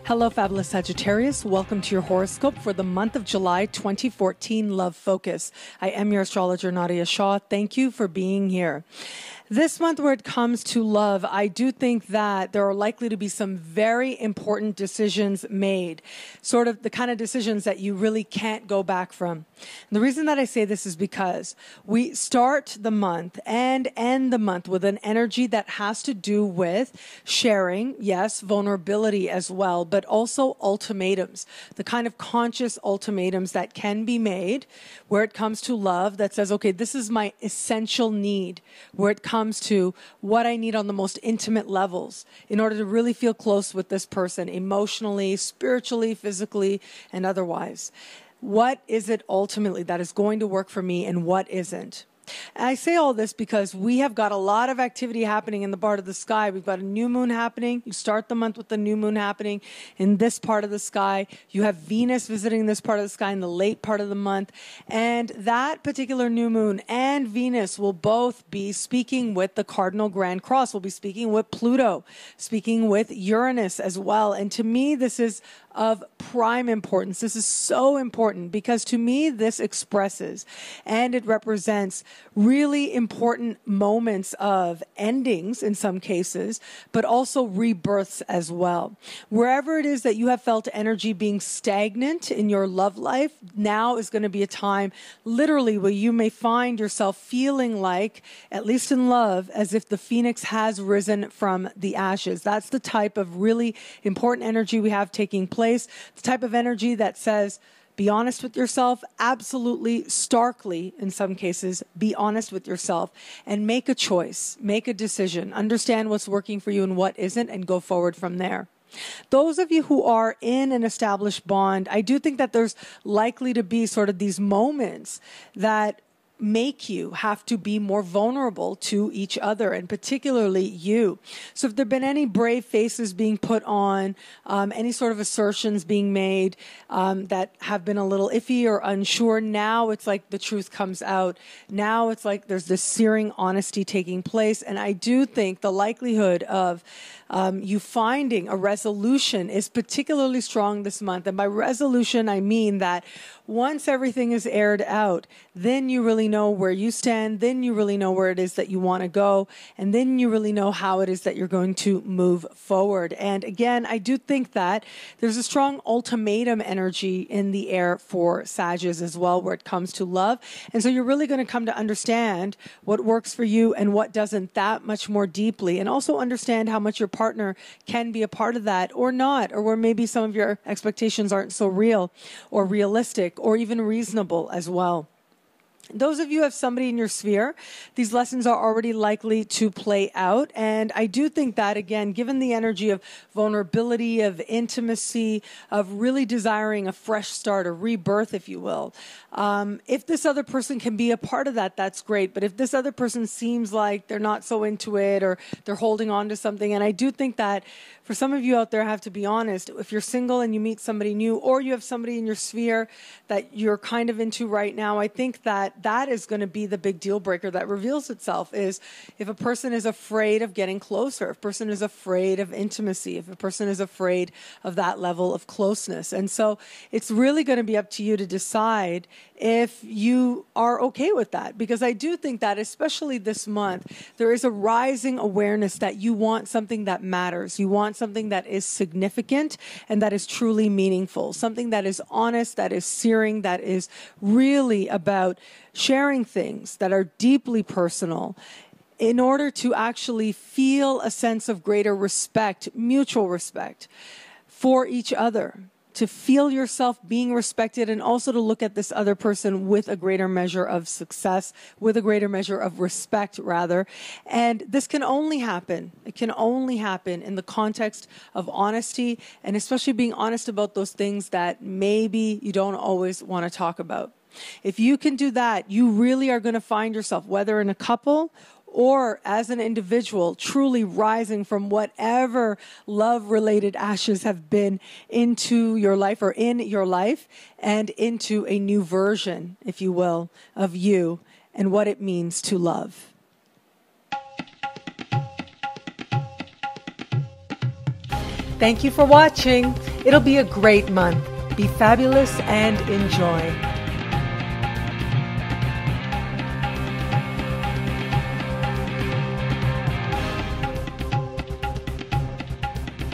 Hello, fabulous Sagittarius. Welcome to your horoscope for the month of July 2014, Love Focus. I am your astrologer, Nadiya Shah. Thank you for being here. This month, where it comes to love, I do think that there are likely to be some very important decisions made, sort of the kind of decisions that you really can't go back from. And the reason that I say this is because we start the month and end the month with an energy that has to do with sharing, yes, vulnerability as well, but also ultimatums, the kind of conscious ultimatums that can be made where it comes to love that says, okay, this is my essential need, where it comes to what I need on the most intimate levels in order to really feel close with this person emotionally, spiritually, physically, and otherwise. What is it ultimately that is going to work for me and what isn't? And I say all this because we have got a lot of activity happening in the part of the sky. We've got a new moon happening. You start the month with the new moon happening in this part of the sky. You have Venus visiting this part of the sky in the late part of the month. And that particular new moon and Venus will both be speaking with the cardinal grand cross. We'll be speaking with Pluto, speaking with Uranus as well. And to me, this is of prime importance. This is so important because to me, this expresses and it represents really important moments of endings in some cases, but also rebirths as well. Wherever it is that you have felt energy being stagnant in your love life, now is going to be a time literally where you may find yourself feeling like, at least in love, as if the phoenix has risen from the ashes. That's the type of really important energy we have taking place. The type of energy that says, be honest with yourself, absolutely starkly, in some cases, be honest with yourself and make a choice, make a decision, understand what's working for you and what isn't, and go forward from there. Those of you who are in an established bond, I do think that there's likely to be sort of these moments that make you have to be more vulnerable to each other, and particularly you. So if there have been any brave faces being put on, any sort of assertions being made that have been a little iffy or unsure, now it's like the truth comes out. Now it's like there's this searing honesty taking place. And I do think the likelihood of you finding a resolution is particularly strong this month. And by resolution, I mean that once everything is aired out, then you really know where you stand, then you really know where it is that you want to go, and then you really know how it is that you're going to move forward. And again, I do think that there's a strong ultimatum energy in the air for Sagittarius as well, where it comes to love. And so you're really going to come to understand what works for you and what doesn't that much more deeply, and also understand how much your partner can be a part of that or not, or where maybe some of your expectations aren't so real or realistic or even reasonable as well. Those of you who have somebody in your sphere, these lessons are already likely to play out. And I do think that, again, given the energy of vulnerability, of intimacy, of really desiring a fresh start, a rebirth, if you will, if this other person can be a part of that, that's great. But if this other person seems like they're not so into it or they're holding on to something, and I do think that for some of you out there, I have to be honest, if you're single and you meet somebody new or you have somebody in your sphere that you're kind of into right now, I think that that is going to be the big deal breaker that reveals itself, is if a person is afraid of getting closer, if a person is afraid of intimacy, if a person is afraid of that level of closeness. And so it's really going to be up to you to decide if you are okay with that, because I do think that especially this month, there is a rising awareness that you want something that matters. You want something that is significant and that is truly meaningful, something that is honest, that is searing, that is really about sharing things that are deeply personal in order to actually feel a sense of greater respect, mutual respect for each other, to feel yourself being respected, and also to look at this other person with a greater measure of success, with a greater measure of respect, rather. And this can only happen. It can only happen in the context of honesty, and especially being honest about those things that maybe you don't always want to talk about. If you can do that, you really are going to find yourself, whether in a couple or as an individual, truly rising from whatever love-related ashes have been into your life or in your life, and into a new version, if you will, of you and what it means to love. Thank you for watching. It'll be a great month. Be fabulous and enjoy.